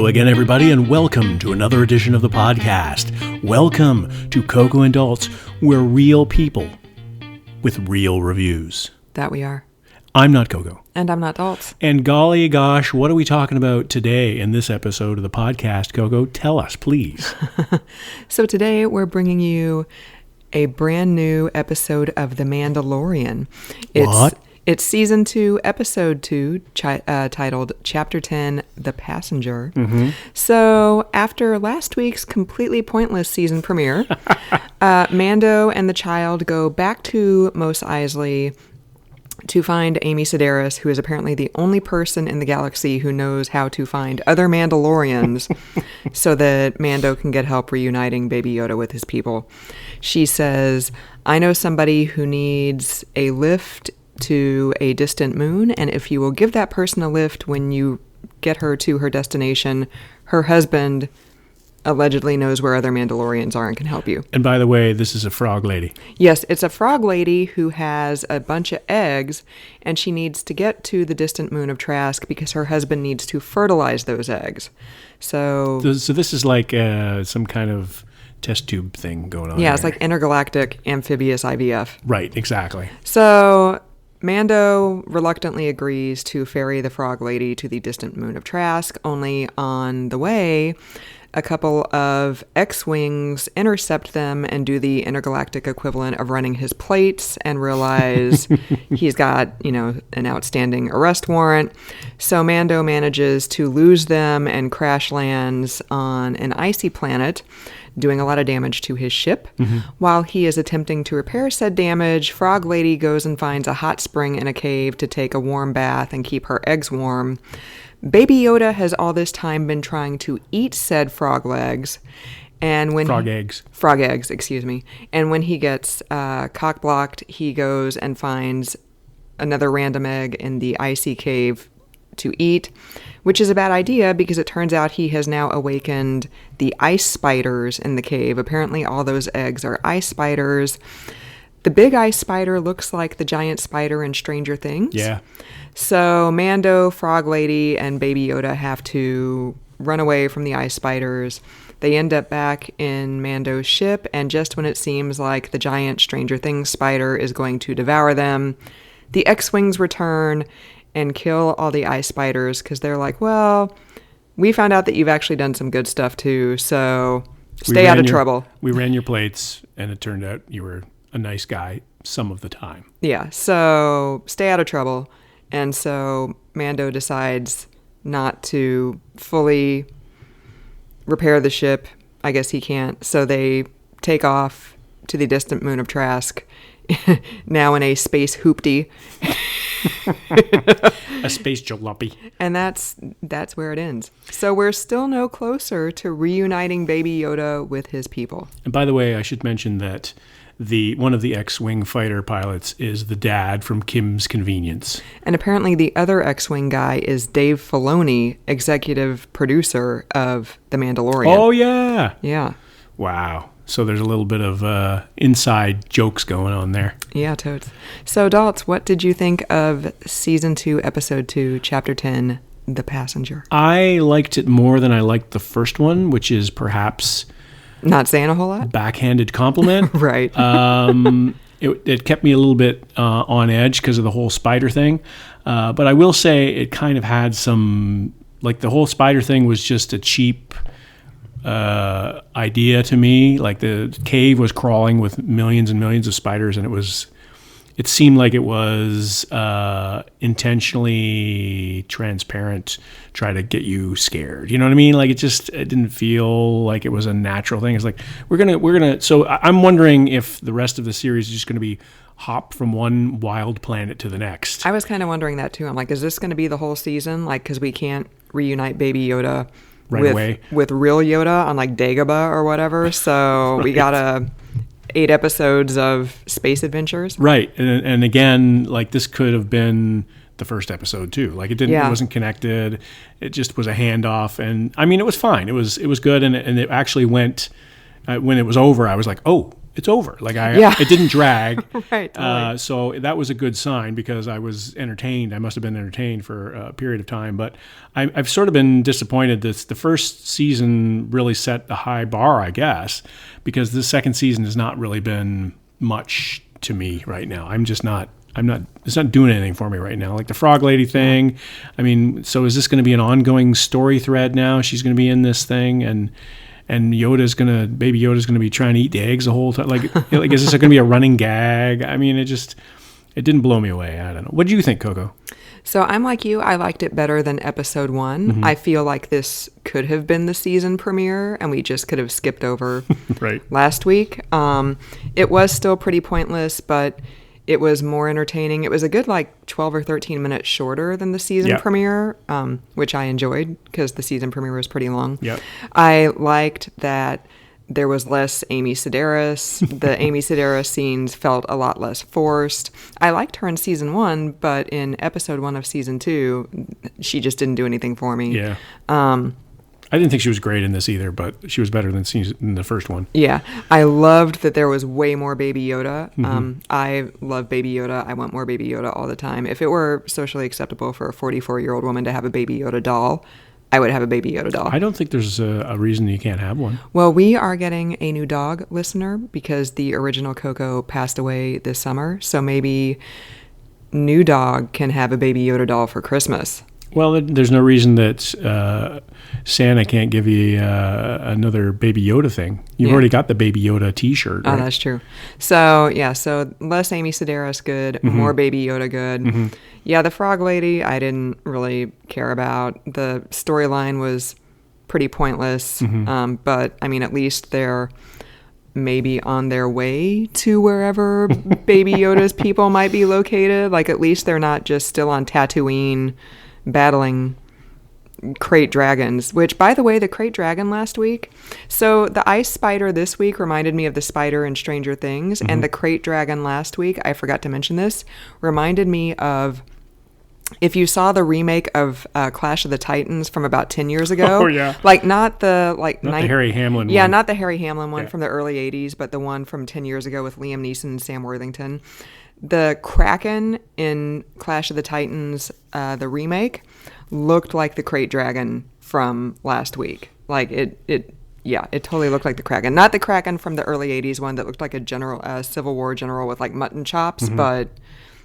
Hello again, everybody, and welcome to another edition of the podcast. Welcome to Coco and Daltz, we're real people with real reviews. That we are. I'm not Coco. And I'm not Daltz. And golly gosh, what are we talking about today in this episode of the podcast, Coco? Tell us, please. So today we're bringing you a brand new episode of The Mandalorian. What? It's Season 2, Episode 2, titled Chapter 10, The Passenger. Mm-hmm. So after last week's completely pointless season premiere, Mando and the child go back to Mos Eisley to find Amy Sedaris, who is apparently the only person in the galaxy who knows how to find other Mandalorians so that Mando can get help reuniting Baby Yoda with his people. She says, I know somebody who needs a lift to a distant moon, and if you will give that person a lift when you get her to her destination, her husband allegedly knows where other Mandalorians are and can help you. And by the way, this is a frog lady. Yes, it's a frog lady who has a bunch of eggs, and she needs to get to the distant moon of Trask because her husband needs to fertilize those eggs. So this is like some kind of test tube thing going on. Yeah, here. it's like intergalactic amphibious IVF. Right, exactly. So Mando reluctantly agrees to ferry the frog lady to the distant moon of Trask, only on the way, a couple of X-Wings intercept them and do the intergalactic equivalent of running his plates and realize he's got, an outstanding arrest warrant. So Mando manages to lose them and crash lands on an icy planet, doing a lot of damage to his ship. Mm-hmm. While he is attempting to repair said damage, Frog Lady goes and finds a hot spring in a cave to take a warm bath and keep her eggs warm. Baby Yoda has all this time been trying to eat said frog eggs. And when Frog eggs, excuse me. And when he gets cock-blocked, he goes and finds another random egg in the icy cave to eat, which is a bad idea because it turns out he has now awakened the ice spiders in the cave. Apparently all those eggs are ice spiders. The big ice spider looks like the giant spider in Stranger Things. Yeah. So Mando, Frog Lady, and Baby Yoda have to run away from the ice spiders. They end up back in Mando's ship, and just when it seems like the giant Stranger Things spider is going to devour them, the X-Wings return and kill all the ice spiders because they're like, well, we found out that you've actually done some good stuff too, so stay out of trouble. We ran your plates, and it turned out you were a nice guy some of the time. Yeah, so stay out of trouble. And so Mando decides not to fully repair the ship. I guess he can't. So they take off to the distant moon of Trask, now in a space hoopty. A space jalopy. And that's where it ends. So we're still no closer to reuniting Baby Yoda with his people. And by the way, I should mention that one of the X-Wing fighter pilots is the dad from Kim's Convenience. And apparently the other X-Wing guy is Dave Filoni, executive producer of The Mandalorian. Oh, yeah. Yeah. Wow. So there's a little bit of inside jokes going on there. Yeah, totes. So, Daltz, what did you think of Season 2, Episode 2, Chapter 10, The Passenger? I liked it more than I liked the first one, which is perhaps not saying a whole lot. Backhanded compliment. Right. It kept me a little bit on edge because of the whole spider thing. But I will say it kind of had some, like the whole spider thing was just a cheap idea to me. Like the cave was crawling with millions and millions of spiders, and it seemed like it was intentionally transparent, try to get you scared. You know what I mean? Like it didn't feel like it was a natural thing. It's like we're gonna. So I'm wondering if the rest of the series is just going to be hop from one wild planet to the next. I was kind of wondering that too. I'm like, is this going to be the whole season? Like, because we can't reunite Baby Yoda with real Yoda on like Dagobah or whatever. So we got 8 episodes of space adventures. Right. And again, like this could have been the first episode too. Like it wasn't connected. It just was a handoff. And I mean, it was fine. It was good. And it actually went, when it was over, I was like, oh, it's over. Like it didn't drag. Right. Totally. So that was a good sign because I was entertained. I must have been entertained for a period of time. But I've sort of been disappointed that the first season really set a high bar, I guess, because the second season has not really been much to me right now. It's not doing anything for me right now. Like the frog lady thing. I mean, so is this going to be an ongoing story thread now? She's going to be in this thing and baby Yoda's gonna be trying to eat the eggs the whole time. Like is this gonna be a running gag? I mean, it didn't blow me away. I don't know. What do you think, Coco? So I'm like you. I liked it better than episode 1. Mm-hmm. I feel like this could have been the season premiere, and we just could have skipped over right. last week. It was still pretty pointless, but it was more entertaining. It was a good 12 or 13 minutes shorter than the season premiere, which I enjoyed because the season premiere was pretty long. Yep. I liked that there was less Amy Sedaris. The Amy Sedaris scenes felt a lot less forced. I liked her in season 1, but in episode 1 of season 2, she just didn't do anything for me. Yeah. I didn't think she was great in this either, but she was better than the first one. Yeah. I loved that there was way more Baby Yoda. Mm-hmm. I love Baby Yoda. I want more Baby Yoda all the time. If it were socially acceptable for a 44-year-old woman to have a Baby Yoda doll, I would have a Baby Yoda doll. I don't think there's a reason you can't have one. Well, we are getting a new dog listener because the original Coco passed away this summer. So maybe new dog can have a Baby Yoda doll for Christmas. Well, there's no reason that Santa can't give you another Baby Yoda thing. You've already got the Baby Yoda T-shirt, right? Oh, that's true. So, less Amy Sedaris good, more Baby Yoda good. Mm-hmm. Yeah, the frog lady I didn't really care about. The storyline was pretty pointless, but, I mean, at least they're maybe on their way to wherever Baby Yoda's people might be located. Like, at least they're not just still on Tatooine battling crate dragons, which, by the way, the crate dragon last week, so the ice spider this week reminded me of the spider in Stranger Things, and the crate dragon last week, I forgot to mention this, reminded me of, if you saw the remake of Clash of the Titans from about 10 years ago. Oh, yeah. Not the Harry Hamlin one. Yeah, not the Harry Hamlin one from the early 80s, but the one from 10 years ago with Liam Neeson and Sam Worthington. The Kraken in Clash of the Titans, the remake, looked like the crate dragon from last week. Like it totally looked like the Kraken. Not the Kraken from the early 80s one that looked like a Civil War general with mutton chops, but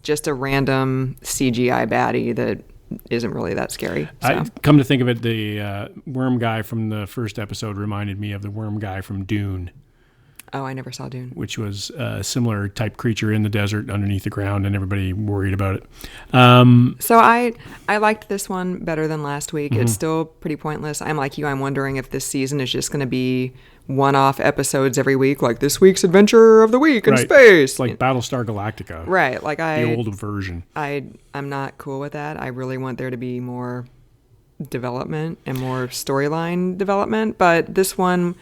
just a random CGI baddie that isn't really that scary. So. Come to think of it, the worm guy from the first episode reminded me of the worm guy from Dune. Oh, I never saw Dune. Which was a similar type creature in the desert underneath the ground, and everybody worried about it. So I liked this one better than last week. It's still pretty pointless. I'm like you. I'm wondering if this season is just going to be one-off episodes every week, like this week's adventure of the week in space. It's like Battlestar Galactica. Right. Like the old version. I'm not cool with that. I really want there to be more development and more storyline development. But this one,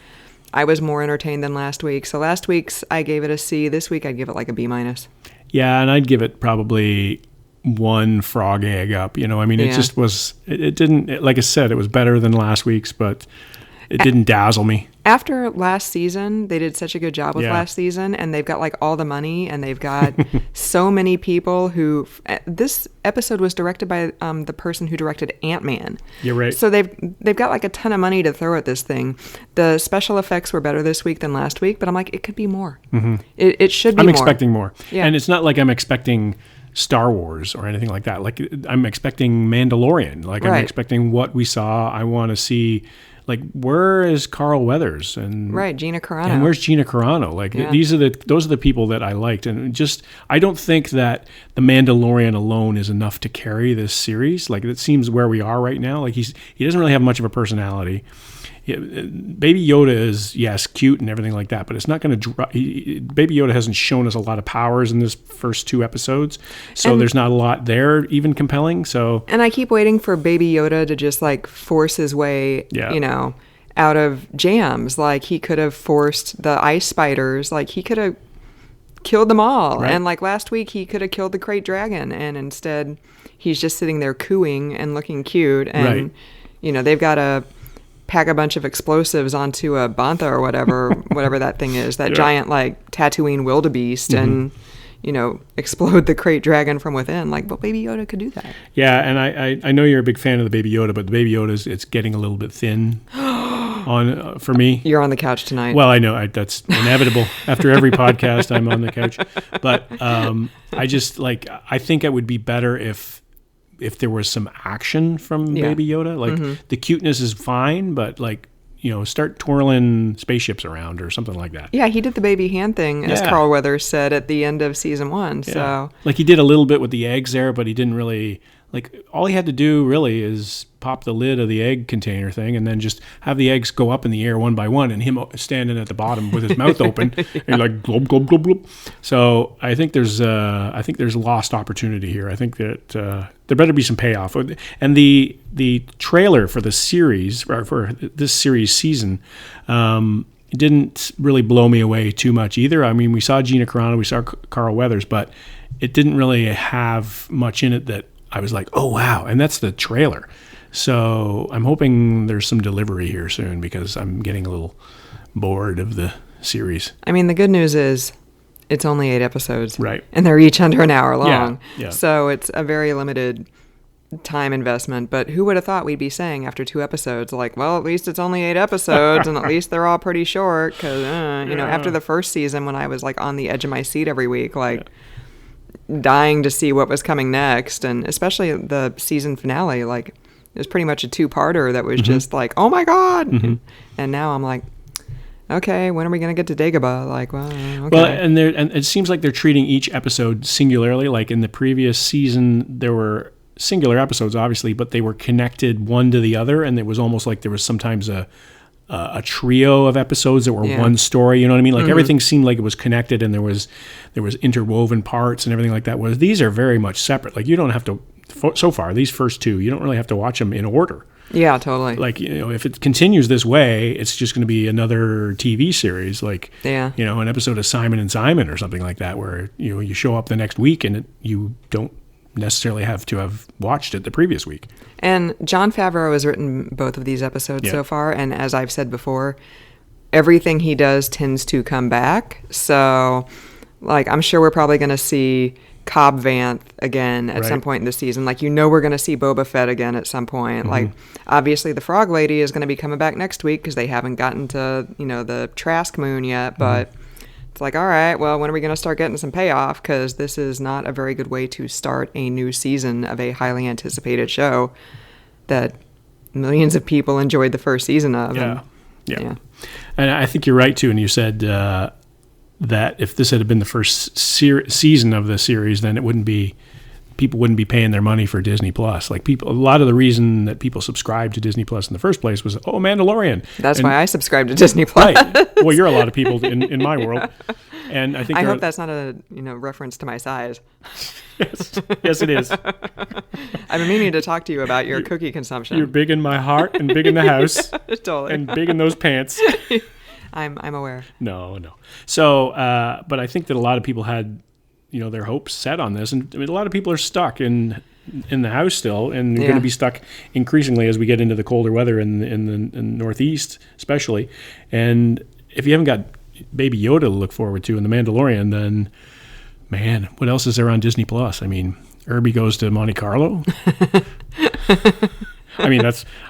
I was more entertained than last week. So last week's, I gave it a C. This week, I'd give it like a B-. Yeah, and I'd give it probably one frog egg up. You know, I mean, it just was, it didn't, like I said, it was better than last week's, but it didn't dazzle me. After last season, they did such a good job with last season, and they've got all the money, and they've got so many people who. This episode was directed by the person who directed Ant-Man. You're right. So they've got a ton of money to throw at this thing. The special effects were better this week than last week, but I'm like, it could be more. Mm-hmm. It should be more. I'm expecting more. Yeah. And it's not like I'm expecting Star Wars or anything like that. Like, I'm expecting Mandalorian. Like, I'm expecting what we saw. I want to see. Like, where is Carl Weathers and Gina Carano? And where's Gina Carano? Like, those are the people that I liked, and just I don't think that the Mandalorian alone is enough to carry this series. Like, it seems where we are right now. Like, he doesn't really have much of a personality. Baby Yoda is, yes, cute and everything like that, but it's not going to. Baby Yoda hasn't shown us a lot of powers in this first 2 episodes, so there's not a lot there even compelling. So, and I keep waiting for Baby Yoda to just force his way, out of jams. Like, he could have forced the ice spiders. Like, he could have killed them all. Right. And last week, he could have killed the crate dragon, and instead, he's just sitting there cooing and looking cute. And they've got a pack a bunch of explosives onto a bantha or whatever that thing is, that giant like Tatooine wildebeest, and explode the crate dragon from within. Like, well, Baby Yoda could do that. Yeah, and I know you're a big fan of the Baby Yoda, but the Baby Yoda it's getting a little bit thin for me. You're on the couch tonight. Well, I know that's inevitable. After every podcast, I'm on the couch. But I think it would be better if there was some action from Baby Yoda. Like the cuteness is fine, but like, start twirling spaceships around or something like that. Yeah, he did the baby hand thing, as Carl Weathers said at the end of season 1. Yeah. So, like, he did a little bit with the eggs there, but he didn't really, like, all he had to do really is pop the lid of the egg container thing and then just have the eggs go up in the air one by one, and him standing at the bottom with his mouth open and like glub glub glub glub. So I think there's lost opportunity here. I think that there better be some payoff. And the trailer for the series, or for this series season, didn't really blow me away too much either. I mean, we saw Gina Carano, we saw Carl Weathers, but it didn't really have much in it that I was like, oh wow. And that's the trailer. So I'm hoping there's some delivery here soon, because I'm getting a little bored of the series. I mean, the good news is it's only 8 episodes. Right. And they're each under an hour long. Yeah. So it's a very limited time investment. But who would have thought we'd be saying after 2 episodes, like, well, at least it's only 8 episodes and at least they're all pretty short. Because, after the first season, when I was like on the edge of my seat every week, like dying to see what was coming next. And especially the season finale, like, it was pretty much a 2-parter that was just like, oh my God. And now I'm like, okay, when are we going to get to Dagobah? Like, well, okay. Well, and it seems like they're treating each episode singularly. Like in the previous season, there were singular episodes, obviously, but they were connected one to the other. And it was almost like there was sometimes a trio of episodes that were one story. You know what I mean? Like everything seemed like it was connected, and there was interwoven parts and everything like that. Whereas these are very much separate. Like, you don't have to. So far, these first 2, you don't really have to watch them in order. Yeah, totally. Like, if it continues this way, it's just going to be another TV series, like, an episode of Simon and Simon or something like that, where, you show up the next week and you don't necessarily have to have watched it the previous week. And Jon Favreau has written both of these episodes so far, and as I've said before, everything he does tends to come back. So, like, I'm sure we're probably going to see Cobb Vanth again at some point in the season. Like, we're going to see Boba Fett again at some point. Like, obviously the Frog Lady is going to be coming back next week because they haven't gotten to, the Trask Moon yet. But it's like, all right, well, when are we going to start getting some payoff? Because this is not a very good way to start a new season of a highly anticipated show that millions of people enjoyed the first season of. Yeah. And I think you're right, too. And you said that if this had been the first season of the series, then people wouldn't be paying their money for Disney Plus. Like, a lot of the reason that people subscribed to Disney Plus in the first place was, Mandalorian. That's why I subscribed to Disney Plus. Right. Well, you're a lot of people in my world, and I think I hope that's not a reference to my size. Yes, it is. I've been meaning to talk to you about your cookie consumption. You're big in my heart and big in the house, totally, and big in those pants. I'm aware. No. So, but I think that a lot of people had, their hopes set on this, and a lot of people are stuck in the house still, and they're going to be stuck increasingly as we get into the colder weather in the Northeast, especially. And if you haven't got Baby Yoda to look forward to in The Mandalorian, then, man, what else is there on Disney Plus? I mean, Irby Goes to Monte Carlo. I mean,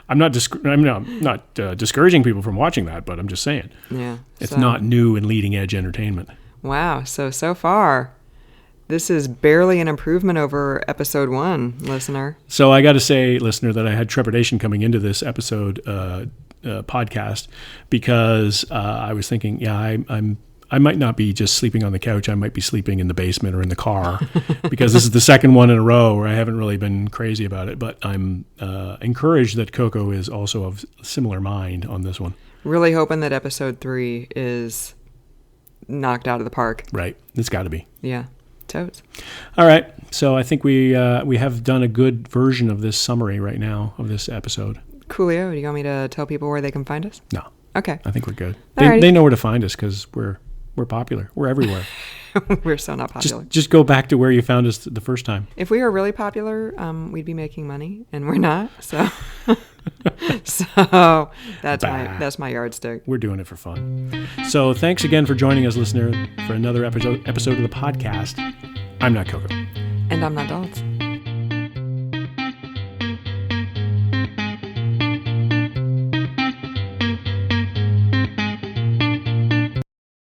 I'm not discouraging people from watching that, but I'm just saying. Yeah. It's not new and leading edge entertainment. Wow. So far, this is barely an improvement over episode 1, listener. So I got to say, listener, that I had trepidation coming into this episode podcast, because I was thinking, I might not be just sleeping on the couch. I might be sleeping in the basement or in the car, because this is the second one in a row where I haven't really been crazy about it. But I'm encouraged that Coco is also of similar mind on this one. Really hoping that episode 3 is knocked out of the park. Right. It's got to be. Yeah. Totes. All right. So I think we have done a good version of this summary right now of this episode. Coolio. Do you want me to tell people where they can find us? No. Okay. I think we're good. Alrighty. They know where to find us, because we're popular. We're everywhere. We're so not popular. Just go back to where you found us the first time. If we were really popular, we'd be making money, and we're not. So So that's my yardstick. We're doing it for fun. So thanks again for joining us, listener, for another episode of the podcast. I'm not Coco. And I'm not Dolls.